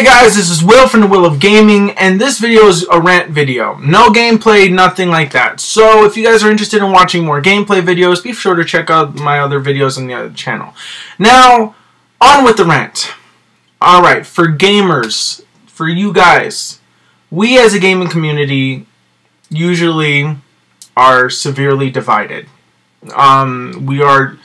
Hey guys, this is Will from the Will of Gaming, and this video is a rant video. No gameplay, nothing like that. So if you guys are interested in watching more gameplay videos, be sure to check out my other videos on the other channel. Now, on with the rant. Alright, for gamers, for you guys, we as a gaming community usually are severely divided. We are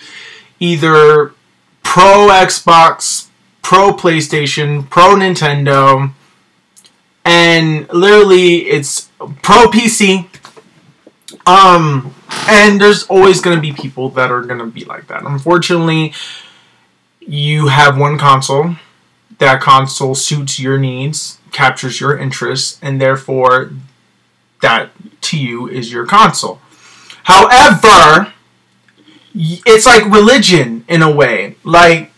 either pro Xbox, pro PlayStation, pro Nintendo, and literally it's pro PC. And there's always going to be people that are going to be like that. Unfortunately, you have one console. That console suits your needs, captures your interests, and therefore that to you is your console. However, it's like religion in a way. Like,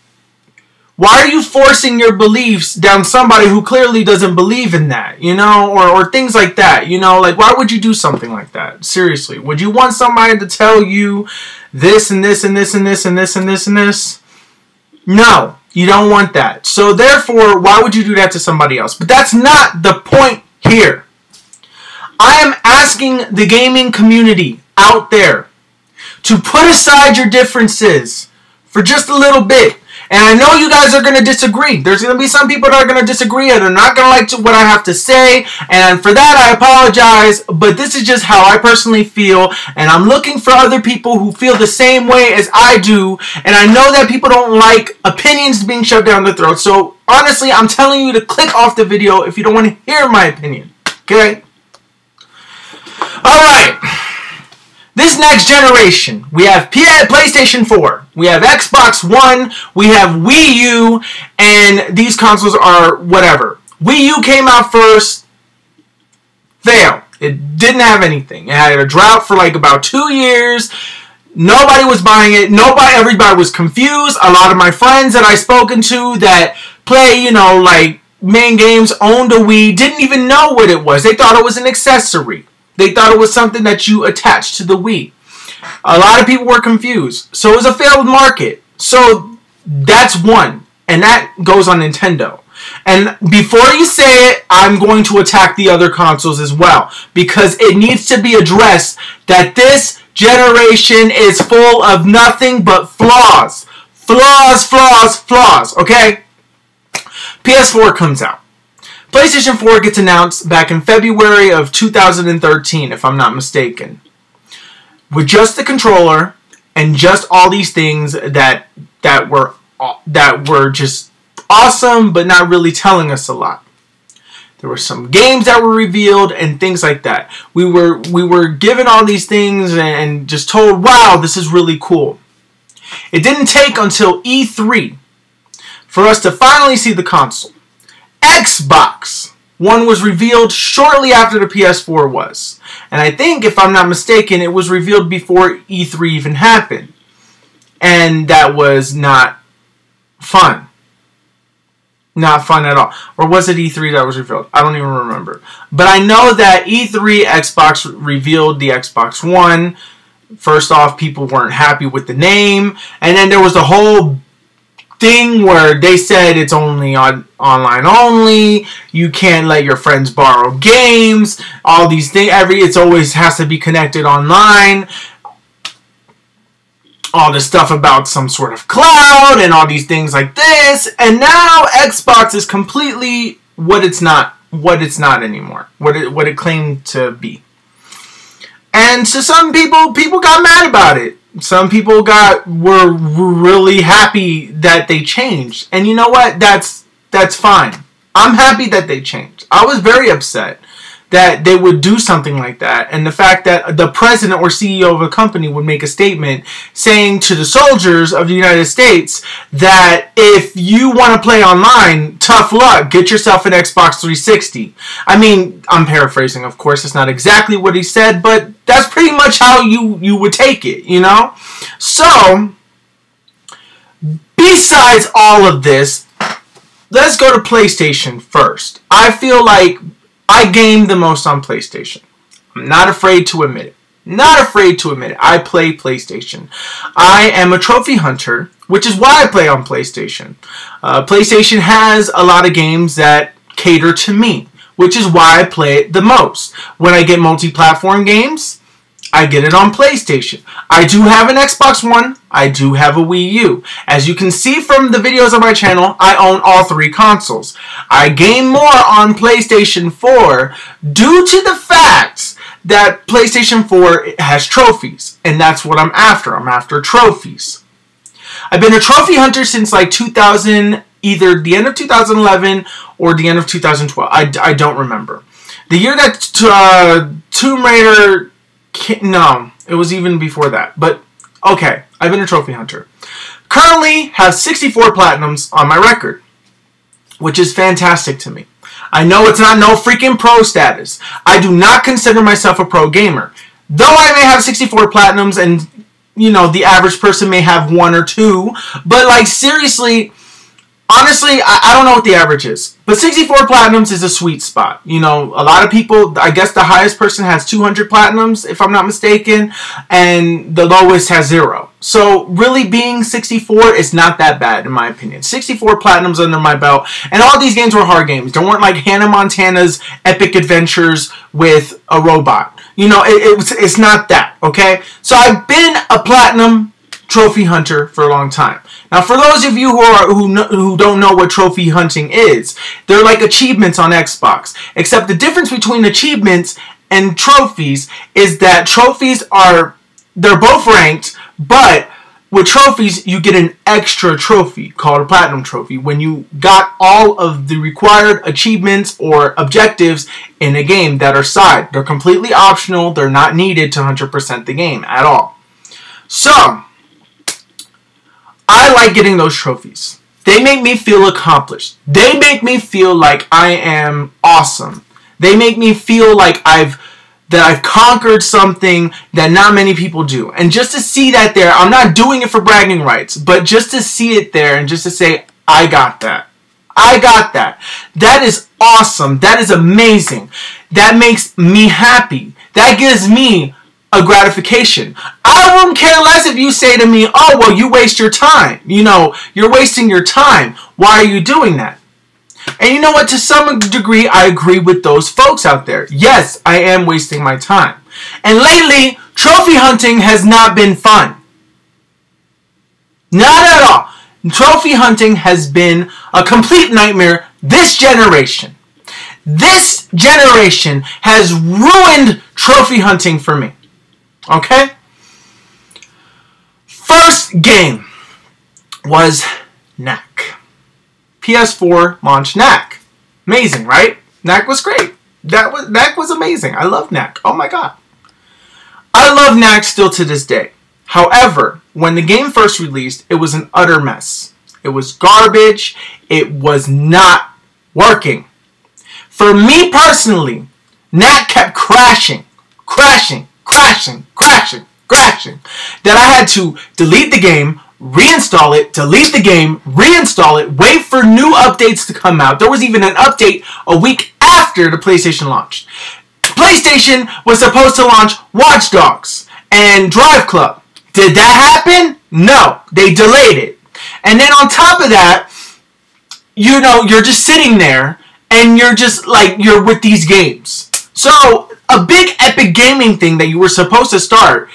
why are you forcing your beliefs down somebody who clearly doesn't believe in that, you know, or things like that, you know, like, why would you do something like that? Seriously, would you want somebody to tell you this and this and this and this and this and this and this? No, you don't want that. So therefore, why would you do that to somebody else? But that's not the point here. I am asking the gaming community out there to put aside your differences for just a little bit. And I know you guys are going to disagree. There's going to be some people that are going to disagree and they're not going to like what I have to say. And for that, I apologize. But this is just how I personally feel. And I'm looking for other people who feel the same way as I do. And I know that people don't like opinions being shoved down their throat. So honestly, I'm telling you to click off the video if you don't want to hear my opinion. Okay? Alright. This next generation, we have PlayStation 4, we have Xbox One, we have Wii U, and these consoles are whatever. Wii U came out first, failed. It didn't have anything. It had a drought for like about 2 years. Nobody was buying it. Everybody was confused. A lot of my friends that I've spoken to that play, you know, like main games, owned a Wii, didn't even know what it was. They thought it was an accessory. They thought it was something that you attached to the Wii. A lot of people were confused. So it was a failed market. So that's one. And that goes on Nintendo. And before you say it, I'm going to attack the other consoles as well. Because it needs to be addressed that this generation is full of nothing but flaws. Flaws, flaws, flaws. Okay? PS4 comes out. PlayStation 4 gets announced back in February of 2013, if I'm not mistaken. With just the controller and just all these things that were just awesome, but not really telling us a lot. There were some games that were revealed and things like that. We were given all these things and just told, wow, this is really cool. It didn't take until E3 for us to finally see the console. Xbox One was revealed shortly after the PS4 was. And I think, if I'm not mistaken, it was revealed before E3 even happened. And that was not fun. Not fun at all. Or was it E3 that was revealed? I don't even remember. But I know that E3 Xbox revealed the Xbox One. First off, people weren't happy with the name. And then there was the whole thing where they said it's only online only, you can't let your friends borrow games, all these things, it always has to be connected online, all this stuff about some sort of cloud and all these things like this. And now Xbox is completely what it's not anymore, what it claimed to be. And so some people got mad about it. Some people were really happy that they changed. And you know what? That's fine. I'm happy that they changed. I was very upset that they would do something like that. And the fact that the president or CEO of a company would make a statement saying to the soldiers of the United States that if you want to play online, tough luck, get yourself an Xbox 360. I mean, I'm paraphrasing, of course. It's not exactly what he said, but that's pretty much how you would take it, you know? So, besides all of this, let's go to PlayStation first. I feel like I game the most on PlayStation. I'm not afraid to admit it. Not afraid to admit it. I play PlayStation. I am a trophy hunter which is why I play on PlayStation. PlayStation has a lot of games that cater to me, which is why I play it the most. When I get multi-platform games, I get it on PlayStation. I do have an Xbox One. I do have a Wii U. As you can see from the videos on my channel, I own all 3 consoles. I game more on PlayStation 4 due to the fact that PlayStation 4 has trophies, and that's what I'm after. I'm after trophies. I've been a trophy hunter since like 2000, either the end of 2011 or the end of 2012. I don't remember. The year that Tomb Raider... No, it was even before that. But, okay, I've been a trophy hunter. Currently have 64 platinums on my record, which is fantastic to me. I know it's not no freaking pro status. I do not consider myself a pro gamer. Though I may have 64 platinums and, you know, the average person may have 1 or 2. But, like, seriously... Honestly, I don't know what the average is, but 64 platinums is a sweet spot. You know, a lot of people, I guess the highest person has 200 platinums, if I'm not mistaken, and the lowest has 0. So, really being 64 is not that bad, in my opinion. 64 platinums under my belt, and all these games were hard games. They weren't like Hannah Montana's Epic Adventures with a robot. You know, it's not that, okay? So, I've been a platinum trophy hunter for a long time. Now, for those of you who don't know what trophy hunting is, they're like achievements on Xbox. Except the difference between achievements and trophies is that trophies they're both ranked, but with trophies, you get an extra trophy called a platinum trophy when you got all of the required achievements or objectives in a game that are side. They're completely optional. They're not needed to 100% the game at all. So, I like getting those trophies. They make me feel accomplished. They make me feel like I am awesome. They make me feel like I've conquered something that not many people do. And just to see that there, I'm not doing it for bragging rights, but just to see it there and just to say, I got that. I got that. That is awesome. That is amazing. That makes me happy. That gives me a gratification. I won't care less if you say to me, oh, well, you waste your time. You know, you're wasting your time. Why are you doing that? And you know what? To some degree, I agree with those folks out there. Yes, I am wasting my time. And lately, trophy hunting has not been fun. Not at all. Trophy hunting has been a complete nightmare this generation. This generation has ruined trophy hunting for me. Okay? First game was Knack. PS4 launched Knack. Amazing, right? Knack was great. Knack was amazing. I love Knack. Oh my god. I love Knack still to this day. However, when the game first released, it was an utter mess. It was garbage. It was not working. For me personally, Knack kept crashing. That I had to delete the game, reinstall it, delete the game, reinstall it, wait for new updates to come out. There was even an update a week after the PlayStation launched. PlayStation was supposed to launch Watch Dogs and Drive Club. Did that happen? No. They delayed it. And then on top of that, you know, you're just sitting there and you're just like, you're with these games. So, a big epic gaming thing that you were supposed to start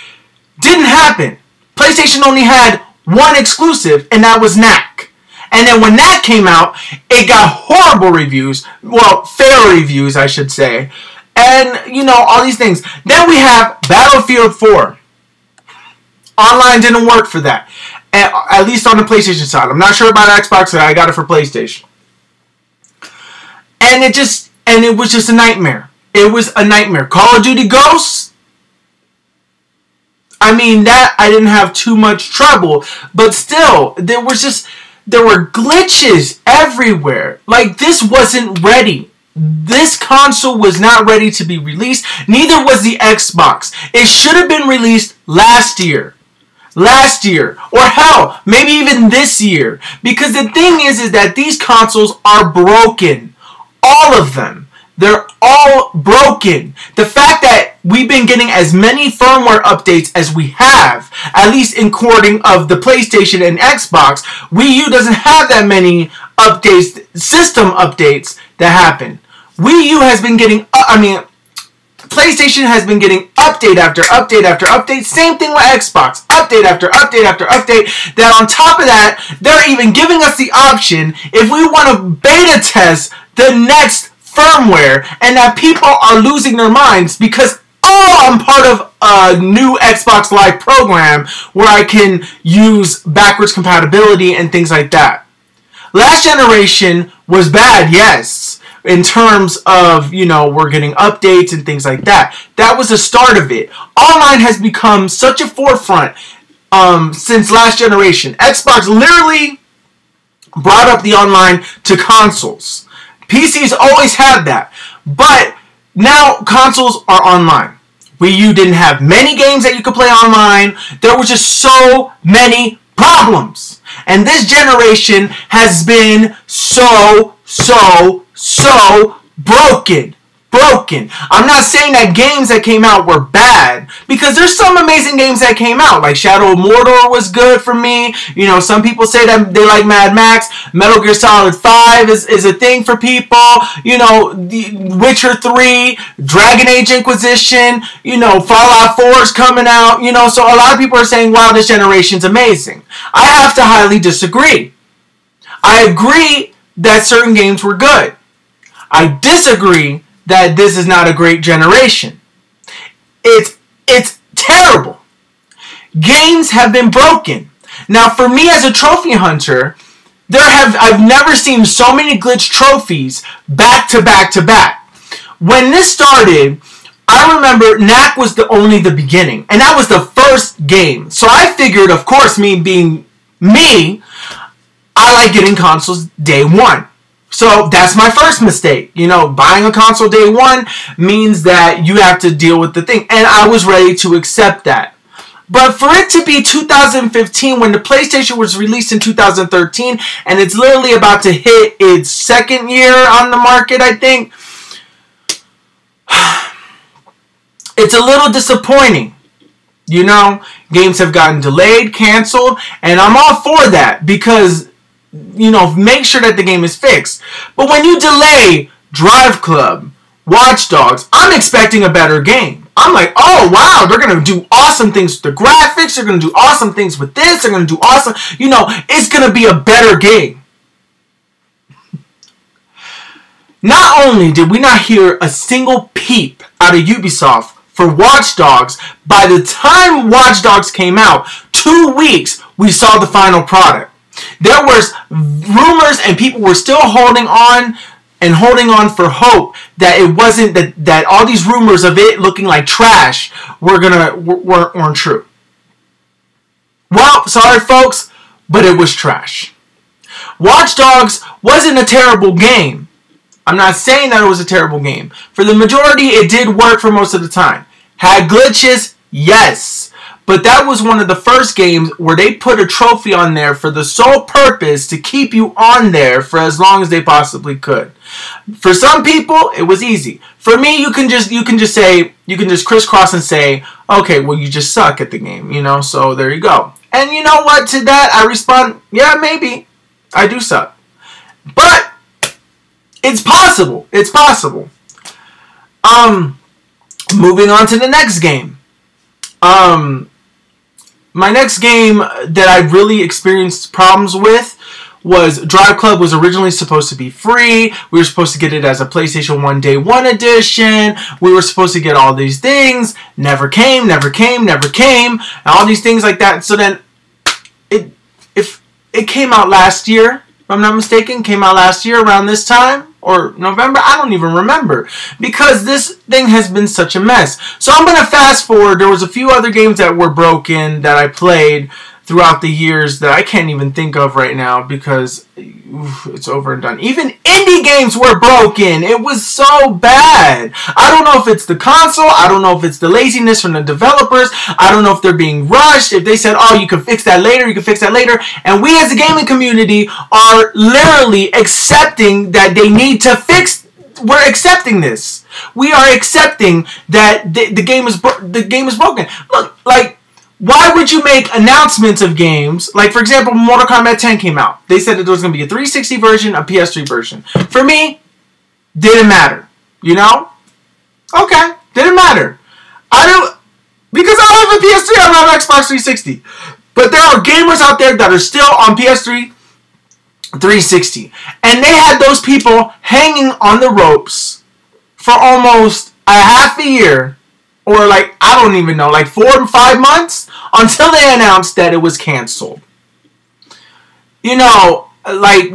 didn't happen. PlayStation only had one exclusive, and that was Knack. And then when Knack came out, it got horrible reviews. Well, fair reviews, I should say. And, you know, all these things. Then we have Battlefield 4. Online didn't work for that. At least on the PlayStation side. I'm not sure about Xbox, so I got it for PlayStation. And it was just a nightmare. It was a nightmare. Call of Duty Ghosts? I mean, that I didn't have too much trouble. But still, there were glitches everywhere. Like, this wasn't ready. This console was not ready to be released. Neither was the Xbox. It should have been released last year. Last year. Or hell, maybe even this year. Because the thing is that these consoles are broken. All of them. They're all broken. The fact that we've been getting as many firmware updates as we have, at least according of the PlayStation and Xbox. Wii U doesn't have that many updates, system updates that happen. Wii U has been getting, PlayStation has been getting update after update after update. Same thing with Xbox. Update after update after update. That on top of that, they're even giving us the option if we want to beta test the next firmware, and that people are losing their minds because, oh, I'm part of a new Xbox Live program where I can use backwards compatibility and things like that. Last generation was bad, yes, in terms of, you know, we're getting updates and things like that. That was the start of it. Online has become such a forefront since last generation. Xbox literally brought up the online to consoles. PCs always had that, but now consoles are online. Wii U didn't have many games that you could play online. There was just so many problems. And this generation has been so broken. I'm not saying that games that came out were bad, because there's some amazing games that came out, like Shadow of Mordor was good for me. You know, some people say that they like Mad Max. Metal Gear Solid 5 is a thing for people. You know, The Witcher 3, Dragon Age Inquisition, you know, Fallout 4 is coming out. You know, so a lot of people are saying, wow, this generation's amazing. I have to highly disagree. I agree that certain games were good. I disagree that this is not a great generation. It's terrible. Games have been broken. Now, for me as a trophy hunter, I've never seen so many glitch trophies back to back to back. When this started, I remember NAC was only the beginning, and that was the first game. So I figured, of course, me being me, I like getting consoles day one. So that's my first mistake. You know, buying a console day one means that you have to deal with the thing. And I was ready to accept that. But for it to be 2015 when the PlayStation was released in 2013 and it's literally about to hit its second year on the market, I think, it's a little disappointing. You know, games have gotten delayed, canceled, and I'm all for that because, you know, make sure that the game is fixed. But when you delay Drive Club, Watch Dogs, I'm expecting a better game. I'm like, oh wow, they're going to do awesome things with the graphics, they're going to do awesome things with this, they're going to do awesome, you know, it's going to be a better game. Not only did we not hear a single peep out of Ubisoft for Watch Dogs, by the time Watch Dogs came out, 2 weeks, we saw the final product. There was rumors and people were still holding on for hope that it wasn't that all these rumors of it looking like trash weren't true. Well, sorry folks, but it was trash. Watch Dogs wasn't a terrible game. I'm not saying that it was a terrible game. For the majority, it did work for most of the time. Had glitches? Yes. But that was one of the first games where they put a trophy on there for the sole purpose to keep you on there for as long as they possibly could. For some people, it was easy. For me, you can just crisscross and say, okay, well, you just suck at the game, you know, so there you go. And you know what, to that, I respond, yeah, maybe, I do suck. But, it's possible, it's possible. Moving on to the next game. My next game that I really experienced problems with was Drive Club was originally supposed to be free. We were supposed to get it as a PlayStation 1 Day 1 edition. We were supposed to get all these things. Never came. And all these things like that. So then, if it came out last year, if I'm not mistaken, came out last year around this time. Or November, I don't even remember, because this thing has been such a mess. So I'm going to fast forward. There was a few other games that were broken that I played throughout the years that I can't even think of right now because it's over and done. Even indie games were broken. It was so bad. I don't know if it's the console. I don't know if it's the laziness from the developers. I don't know if they're being rushed. If they said, oh, you can fix that later, you can fix that later. And we as a gaming community are literally accepting that they need to fix. We're accepting this. We are accepting that the game is broken. Look, like, why would you make announcements of games? Like, for example, Mortal Kombat 10 came out. They said that there was going to be a 360 version, a PS3 version. For me, didn't matter. You know? Okay, didn't matter. Because I have a PS3, I don't have an Xbox 360. But there are gamers out there that are still on PS3 360. And they had those people hanging on the ropes for almost a half a year, or like, I don't even know, like 4 or 5 months, until they announced that it was canceled. You know, like,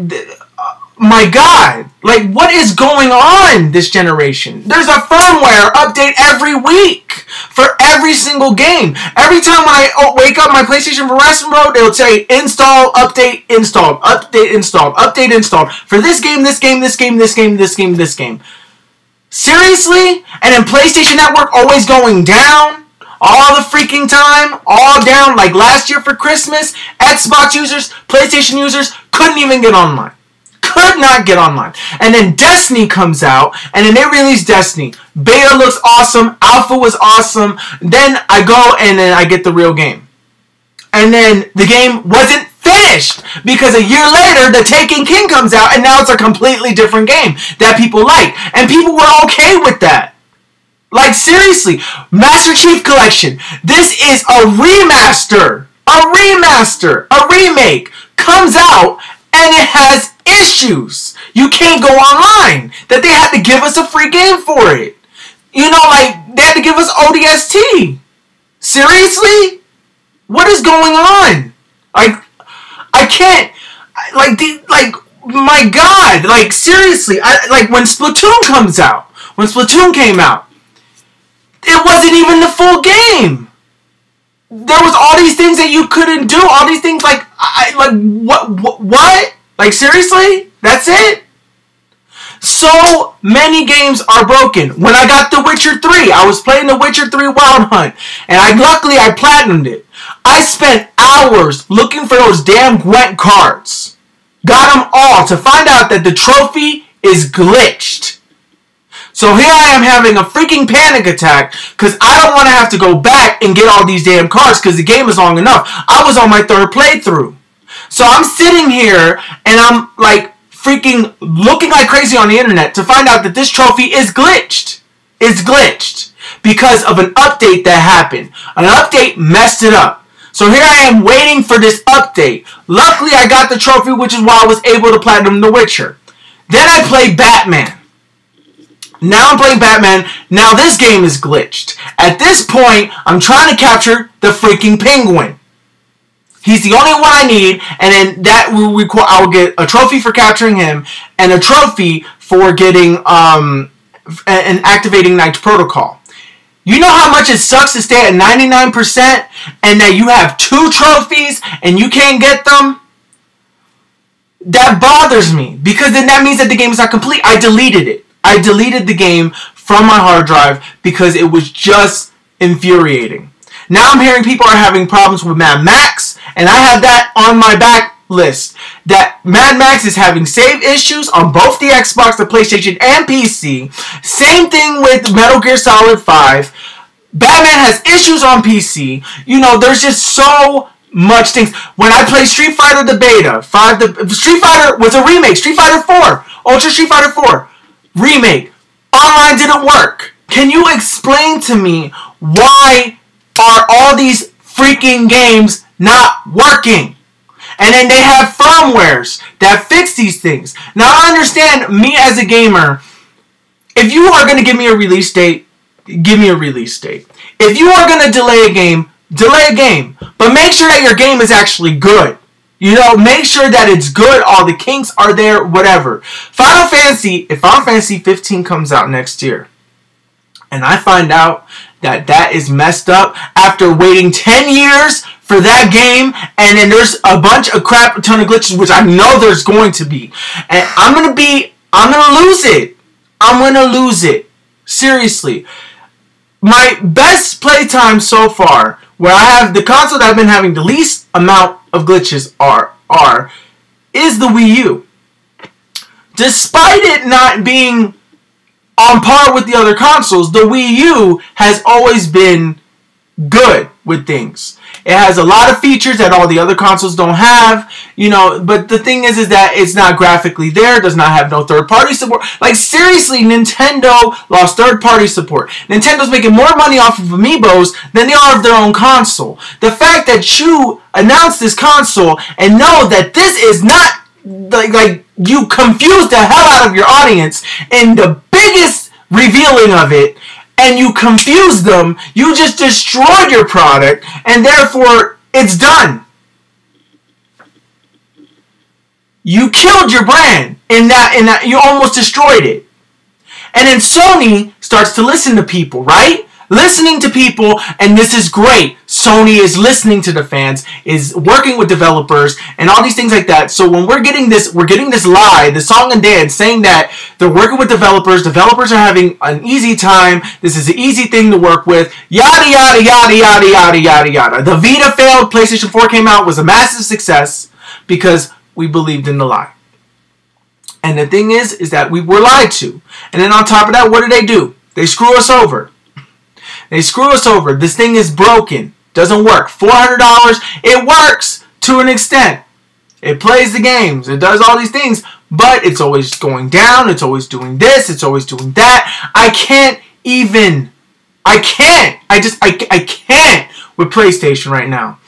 my God, like, what is going on this generation? There's a firmware update every week for every single game. Every time when I wake up my PlayStation for Wrestling Mode, it'll say install, update, installed, update, installed, update, installed for this game, this game, this game, this game, this game, this game. Seriously? And then PlayStation Network always going down all the freaking time, all down. Like last year for Christmas, Xbox users, PlayStation users couldn't even get online. Could not get online. And then Destiny comes out, and then they release Destiny. Beta looks awesome. Alpha was awesome. Then I go and then I get the real game. And then the game wasn't finished because a year later, The Taken King comes out, and now it's a completely different game that people like. And people were okay with that. Like, seriously, Master Chief Collection. This is a remaster. A remaster. A remake. Comes out, and it has issues. You can't go online. That they had to give us a free game for it. You know, like, they had to give us ODST. Seriously? What is going on? Like, I can't, like, my God, like, seriously, like, when Splatoon comes out, when Splatoon came out, it wasn't even the full game. There was all these things that you couldn't do, all these things, like, what? Like, seriously? That's it? So many games are broken. When I got The Witcher 3, I was playing The Witcher 3 Wild Hunt, and luckily I platinumed it. I spent hours looking for those damn Gwent cards. Got them all to find out that the trophy is glitched. So here I am having a freaking panic attack because I don't want to have to go back and get all these damn cards because the game is long enough. I was on my 3rd playthrough. So I'm sitting here and I'm like freaking looking like crazy on the internet to find out that this trophy is glitched. It's glitched because of an update that happened. An update messed it up. So here I am waiting for this update. Luckily I got the trophy, which is why I was able to platinum The Witcher. Then I played Batman. Now I'm playing Batman. Now this game is glitched. At this point, I'm trying to capture the freaking Penguin. He's the only one I need, and then that will require I will get a trophy for capturing him and a trophy for getting and activating Knight's Protocol. You know how much it sucks to stay at 99% and that you have 2 trophies and you can't get them? That bothers me because then that means that the game is not complete. I deleted it. I deleted the game from my hard drive because it was just infuriating. Now I'm hearing people are having problems with Mad Max, and I have that on my back list. That Mad Max is having save issues on both the Xbox, the PlayStation, and PC. Same thing with Metal Gear Solid 5. Batman has issues on PC. You know, there's just so much things. When I played Street Fighter the beta, Street Fighter was a remake. Street Fighter 4, Ultra Street Fighter 4, remake. Online didn't work. Can you explain to me why are all these freaking games not working? And then they have firmwares that fix these things. Now I understand, me as a gamer, if you are going to give me a release date, give me a release date. If you are going to delay a game, delay a game. But make sure that your game is actually good. You know, make sure that it's good, all the kinks are there, whatever. If Final Fantasy 15 comes out next year, and I find out that that is messed up after waiting 10 years for that game, and then there's a bunch of crap, a ton of glitches, which I know there's going to be. And I'm going to lose it. I'm going to lose it. Seriously. My best playtime so far, where I have the console that I've been having the least amount of glitches is the Wii U. Despite it not being on par with the other consoles, the Wii U has always been good with things. It has a lot of features that all the other consoles don't have, you know, but the thing is that it's not graphically there, does not have no third-party support. Like, seriously, Nintendo lost third-party support. Nintendo's making more money off of Amiibos than they are of their own console. The fact that you announced this console and know that this is not, like you confused the hell out of your audience in the biggest revealing of it, and you confused them, you just destroyed your product, and therefore, it's done. You killed your brand in that you almost destroyed it. And then Sony starts to listen to people, right? Listening to people, and this is great. Sony is listening to the fans, is working with developers, and all these things like that. So when we're getting this lie, the song and dance, saying that they're working with developers are having an easy time, this is an easy thing to work with, yada, yada, yada, yada, yada, yada, yada. The Vita failed, PlayStation 4 came out, was a massive success, because we believed in the lie. And the thing is that we were lied to. And then on top of that, what do? They screw us over. They screw us over. This thing is broken. Doesn't work. $400. It works to an extent. It plays the games. It does all these things. But it's always going down. It's always doing this. It's always doing that. I can't. I can't with PlayStation right now.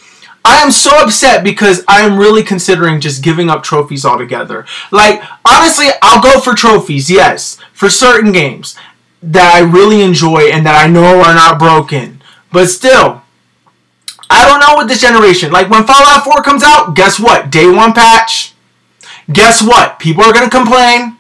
I am so upset because I am really considering just giving up trophies altogether. Like, honestly, I'll go for trophies, yes, for certain games that I really enjoy and that I know are not broken. But still, I don't know with this generation. Like, when Fallout 4 comes out, guess what? Day one patch. Guess what? People are going to complain.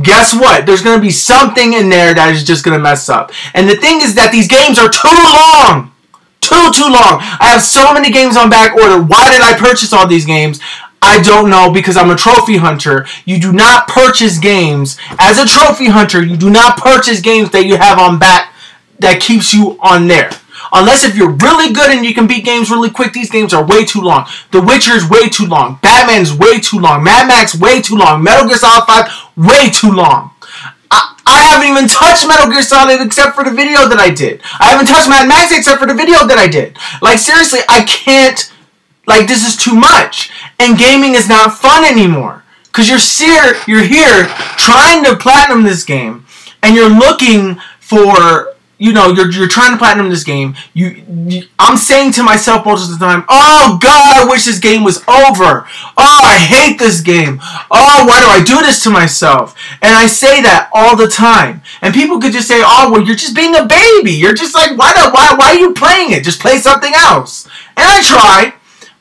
Guess what? There's going to be something in there that is just going to mess up. And the thing is that these games are too long. Too long. I have so many games on back order. Why did I purchase all these games? I don't know, because I'm a trophy hunter. You do not purchase games. As a trophy hunter, you do not purchase games that you have on back that keeps you on there. Unless if you're really good and you can beat games really quick, these games are way too long. The Witcher's way too long. Batman's way too long. Mad Max way too long. Metal Gear Solid 5 way too long. I haven't even touched Metal Gear Solid except for the video that I did. I haven't touched Mad Max except for the video that I did. Like, seriously, I can't. Like, this is too much. And gaming is not fun anymore. Because you're here trying to platinum this game. And you're looking for, you know, you're trying to platinum this game. I'm saying to myself most of the time, oh, God, I wish this game was over. Oh, I hate this game. Oh, why do I do this to myself? And I say that all the time. And people could just say, oh, well, you're just being a baby. You're just like, why are you playing it? Just play something else. And I try.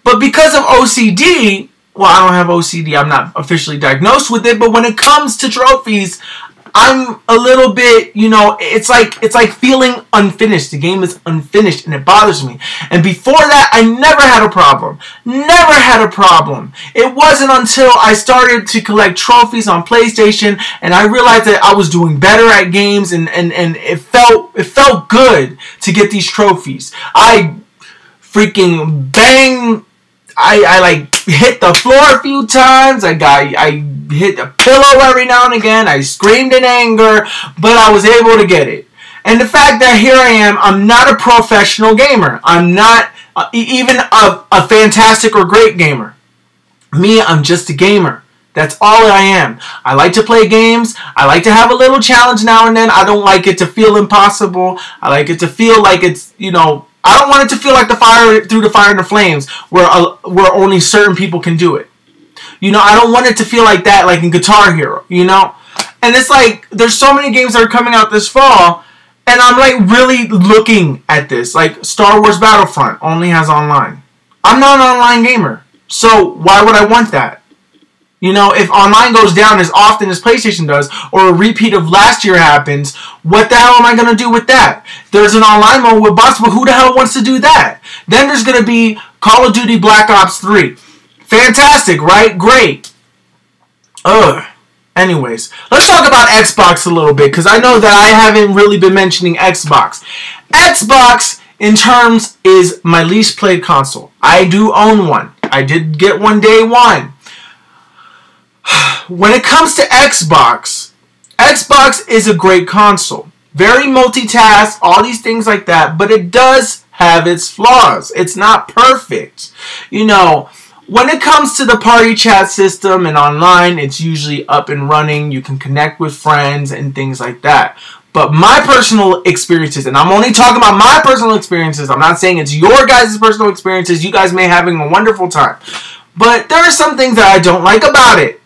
But because of OCD, well, I don't have OCD. I'm not officially diagnosed with it. But when it comes to trophies, I'm a little bit, you know, it's like feeling unfinished. The game is unfinished and it bothers me. And before that, I never had a problem. Never had a problem. It wasn't until I started to collect trophies on PlayStation and I realized that I was doing better at games and it felt good to get these trophies. I freaking bang. I like hit the floor a few times. I hit the pillow every now and again. I screamed in anger, but I was able to get it. And the fact that here I am, I'm not a professional gamer. I'm not even a fantastic or great gamer. Me, I'm just a gamer. That's all I am. I like to play games. I like to have a little challenge now and then. I don't like it to feel impossible. I like it to feel like it's, you know, I don't want it to feel like Through the Fire and the Flames, where only certain people can do it. You know, I don't want it to feel like that, like in Guitar Hero, you know? And it's like, there's so many games that are coming out this fall, and I'm like really looking at this. Like, Star Wars Battlefront only has online. I'm not an online gamer, so why would I want that? You know, if online goes down as often as PlayStation does, or a repeat of last year happens, what the hell am I going to do with that? There's an online mode with bots, but who the hell wants to do that? Then there's going to be Call of Duty Black Ops 3. Fantastic, right? Great. Ugh. Anyways, let's talk about Xbox a little bit, because I know that I haven't really been mentioning Xbox. Xbox, in terms, is my least played console. I do own one. I did get one day one. When it comes to Xbox Xbox is a great console. Very multitask, all these things like that, but it does have its flaws. It's not perfect. You know, when it comes to the party chat system and online, it's usually up and running. You can connect with friends and things like that. But my personal experiences, and I'm only talking about my personal experiences. I'm not saying it's your guys' personal experiences. You guys may be having a wonderful time. But there are some things that I don't like about it.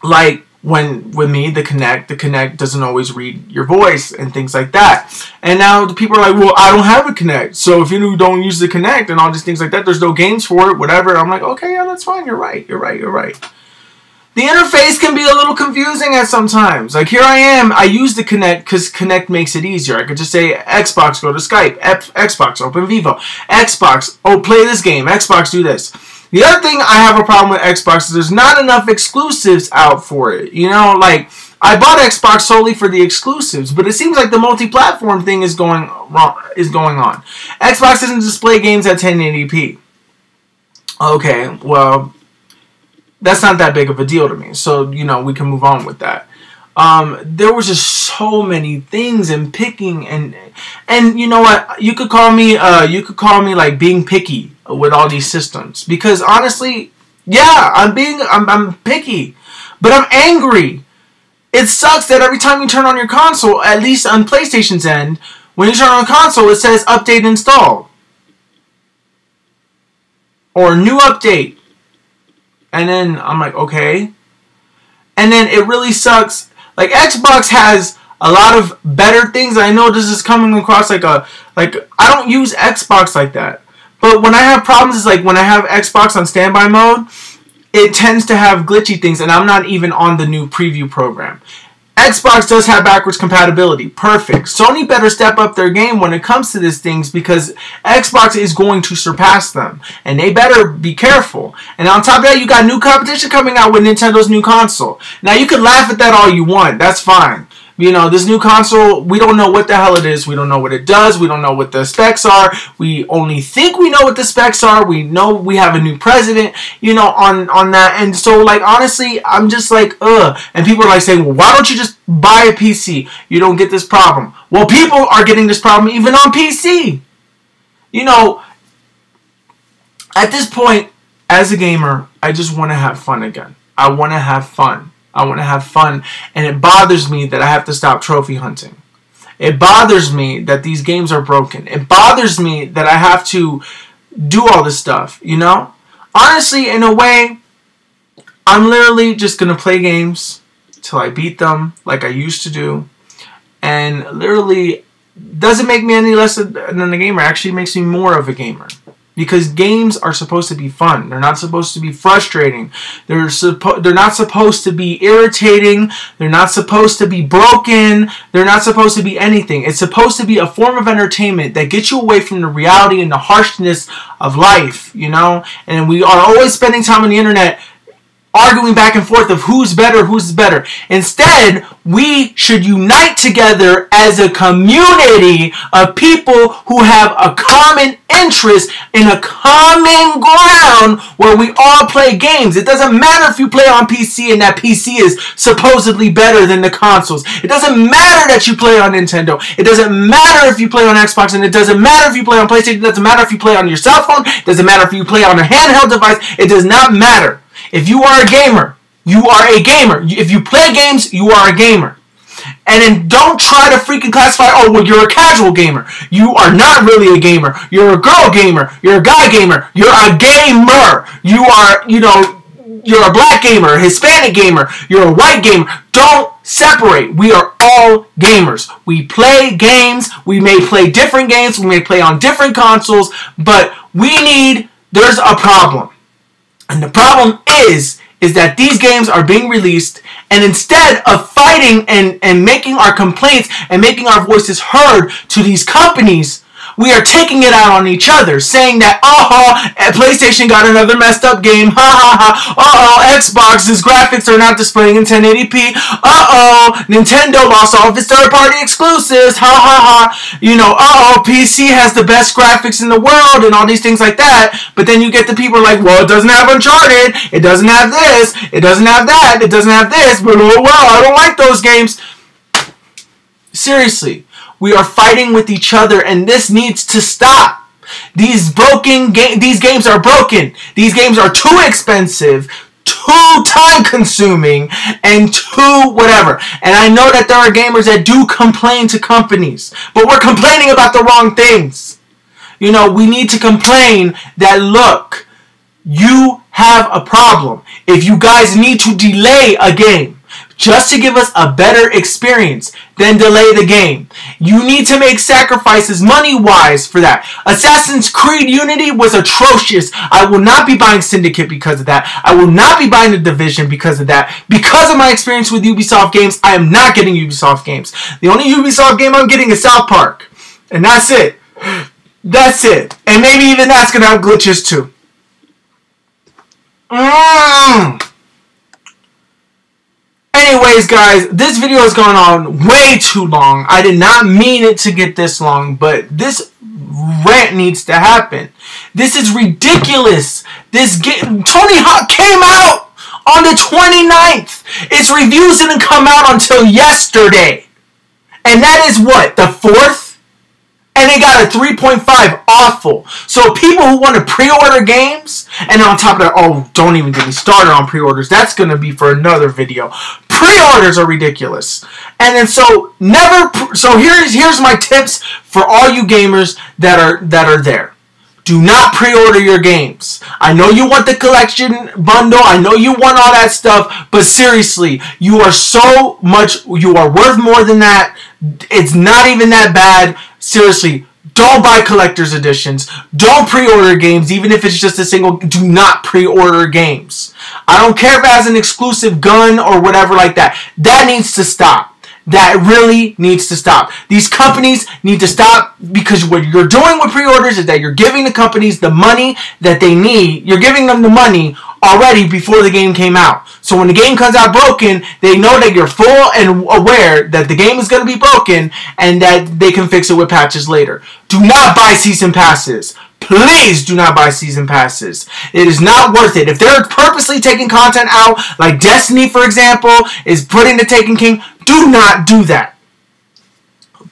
Like, when with me, the Kinect doesn't always read your voice and things like that. And now the people are like, well, I don't have a Kinect. So if you don't use the Kinect and all these things like that, there's no games for it, whatever. I'm like, okay, yeah, that's fine. You're right. The interface can be a little confusing at sometimes. Like, here I am. I use the Kinect because Kinect makes it easier. I could just say, Xbox, go to Skype. Xbox, open Vivo. Xbox, oh, play this game. Xbox, do this. The other thing I have a problem with Xbox is there's not enough exclusives out for it. You know, like, I bought Xbox solely for the exclusives, but it seems like the multi-platform thing is going on. Xbox doesn't display games at 1080p. Okay, well, that's not that big of a deal to me. So, you know, we can move on with that. There was just so many things and picking and you know what? You could call me like being picky with all these systems, because honestly, yeah, I'm picky, but I'm angry. It sucks that every time you turn on your console, at least on PlayStation's end, when you turn on a console, it says update installed or new update, and then I'm like, okay, and then it really sucks. Like, Xbox has a lot of better things. I know this is coming across like I don't use Xbox like that. But when I have problems, it's like when I have Xbox on standby mode, it tends to have glitchy things, and I'm not even on the new preview program. Xbox does have backwards compatibility. Perfect. Sony better step up their game when it comes to these things, because Xbox is going to surpass them. And they better be careful. And on top of that, you got new competition coming out with Nintendo's new console. Now, you can laugh at that all you want. That's fine. You know, this new console, we don't know what the hell it is. We don't know what it does. We don't know what the specs are. We only think we know what the specs are. We know we have a new president, you know, on that. And so, like, honestly, I'm just like, ugh. And people are like saying, well, why don't you just buy a PC? You don't get this problem. Well, people are getting this problem even on PC. You know, at this point, as a gamer, I just want to have fun again. I want to have fun. I want to have fun, and it bothers me that I have to stop trophy hunting. It bothers me that these games are broken. It bothers me that I have to do all this stuff, you know? Honestly, in a way, I'm literally just going to play games till I beat them like I used to do, and literally doesn't make me any less than a gamer. It actually makes me more of a gamer. Because games are supposed to be fun. They're not supposed to be frustrating. They're not supposed to be irritating. They're not supposed to be broken. They're not supposed to be anything. It's supposed to be a form of entertainment that gets you away from the reality and the harshness of life, you know? And we are always spending time on the internet arguing back and forth of who's better. Instead, we should unite together as a community of people who have a common interest in a common ground where we all play games. It doesn't matter if you play on PC and that PC is supposedly better than the consoles. It doesn't matter that you play on Nintendo. It doesn't matter if you play on Xbox, and it doesn't matter if you play on PlayStation. It doesn't matter if you play on your cell phone. It doesn't matter if you play on a handheld device. It does not matter. If you are a gamer, you are a gamer. If you play games, you are a gamer. And then don't try to freaking classify, oh, well, you're a casual gamer. You are not really a gamer. You're a girl gamer. You're a guy gamer. You're a gamer. You are, you know, you're a black gamer, a Hispanic gamer. You're a white gamer. Don't separate. We are all gamers. We play games. We may play different games. We may play on different consoles. But there's a problem. And the problem is that these games are being released, and instead of fighting and making our complaints and making our voices heard to these companies, We are taking it out on each other, saying that, PlayStation got another messed up game, Xbox's graphics are not displaying in 1080p, Nintendo lost all of its third-party exclusives, PC has the best graphics in the world, and all these things like that. But then you get the people like, well, it doesn't have Uncharted, it doesn't have this, it doesn't have that, it doesn't have this, but I don't like those games. Seriously, we are fighting with each other, and this needs to stop. These games are broken. These games are too expensive, too time-consuming, and too whatever. And I know that there are gamers that do complain to companies, but we're complaining about the wrong things. We need to complain that, look, you have a problem. If you guys need to delay a game just to give us a better experience, then delay the game. You need to make sacrifices money-wise for that. Assassin's Creed Unity was atrocious. I will not be buying Syndicate because of that. I will not be buying The Division because of that. Because of my experience with Ubisoft games, I am not getting Ubisoft games. The only Ubisoft game I'm getting is South Park. And that's it. That's it. And maybe even that's going to have glitches too. Anyways, guys, this video has gone on way too long. I did not mean it to get this long, but this rant needs to happen. This is ridiculous. Tony Hawk came out on the 29th. Its reviews didn't come out until yesterday. And that is what, the 4th? And it got a 3.5, awful. So people who want to pre-order games, and on top of that, don't even get me started on pre-orders. That's going to be for another video. Pre-orders are ridiculous. And then so here's my tips for all you gamers that are there. Do not pre-order your games. I know you want the collection bundle. I know you want all that stuff. But seriously, you are worth more than that. It's not even that bad. Seriously, don't buy collector's editions. Don't pre-order games, even if it's just a single. Do not pre-order games. I don't care if it has an exclusive gun or whatever like that. That needs to stop. That really needs to stop. These companies need to stop, because what you're doing with pre-orders is that you're giving the companies the money that they need. You're giving them the money already before the game came out. So when the game comes out broken, they know that you're full and aware that the game is going to be broken and that they can fix it with patches later. Do not buy season passes. Please do not buy season passes. It is not worth it. If they're purposely taking content out, like Destiny, for example, is putting the Taken King, do not do that.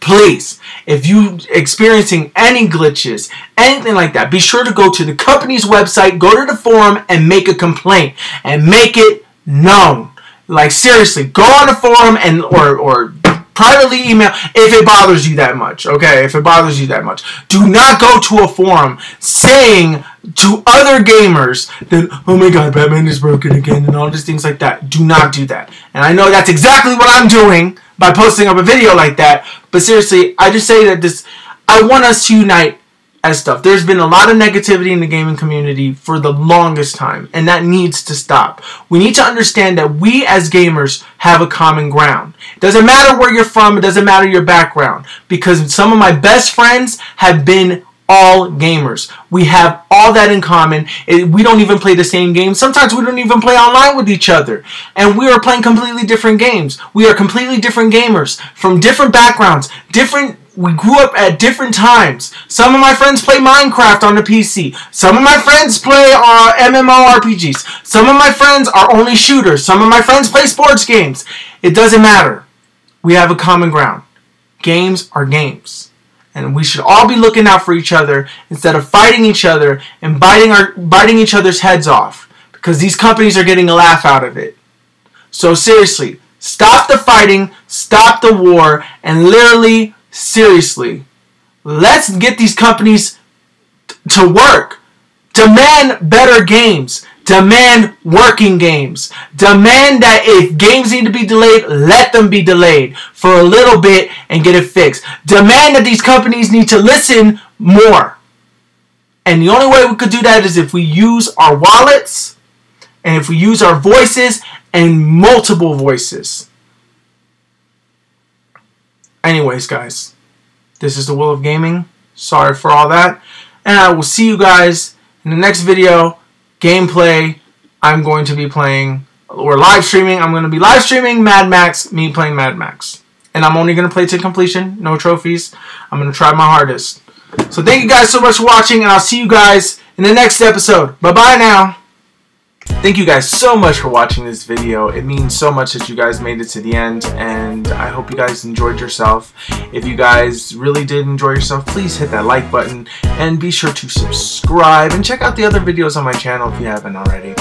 Please, if you experiencing any glitches, anything like that, be sure to go to the company's website, go to the forum, and make a complaint. And make it known. Like, seriously, go on the forum and or privately email if it bothers you that much, okay? If it bothers you that much. Do not go to a forum saying to other gamers that, oh my god, Batman is broken again and all these things like that. Do not do that. And I know that's exactly what I'm doing by posting up a video like that, but seriously, I just say that I want us to unite as stuff. There's been a lot of negativity in the gaming community for the longest time, and that needs to stop. We need to understand that we as gamers have a common ground. It doesn't matter where you're from, it doesn't matter your background, because some of my best friends have been all gamers. We have all that in common. We don't even play the same game. Sometimes we don't even play online with each other. And we are playing completely different games. We are completely different gamers from different backgrounds, we grew up at different times. Some of my friends play Minecraft on the PC. Some of my friends play MMORPGs. Some of my friends are only shooters. Some of my friends play sports games. It doesn't matter. We have a common ground. Games are games. And we should all be looking out for each other instead of fighting each other and biting each other's heads off, because these companies are getting a laugh out of it. So seriously, stop the fighting, stop the war, and literally, seriously, let's get these companies to work. Demand better games. Demand working games. Demand that if games need to be delayed, let them be delayed for a little bit and get it fixed. Demand that these companies need to listen more. And the only way we could do that is if we use our wallets and if we use our voices and multiple voices. Anyways, guys, this is The Will of Gaming. Sorry for all that. And I will see you guys in the next video. Gameplay. I'm going to be playing, or live streaming. I'm going to be live streaming Mad Max, me playing Mad Max. And I'm only going to play to completion. No trophies. I'm going to try my hardest. So thank you guys so much for watching, and I'll see you guys in the next episode. Bye-bye now. Thank you guys so much for watching this video. It means so much that you guys made it to the end, and I hope you guys enjoyed yourself. If you guys really did enjoy yourself, please hit that like button, and be sure to subscribe, and check out the other videos on my channel if you haven't already.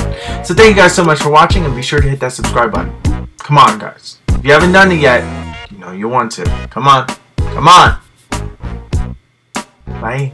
So thank you guys so much for watching, and be sure to hit that subscribe button. Come on, guys. If you haven't done it yet, you know you want to. Come on. Come on. Bye.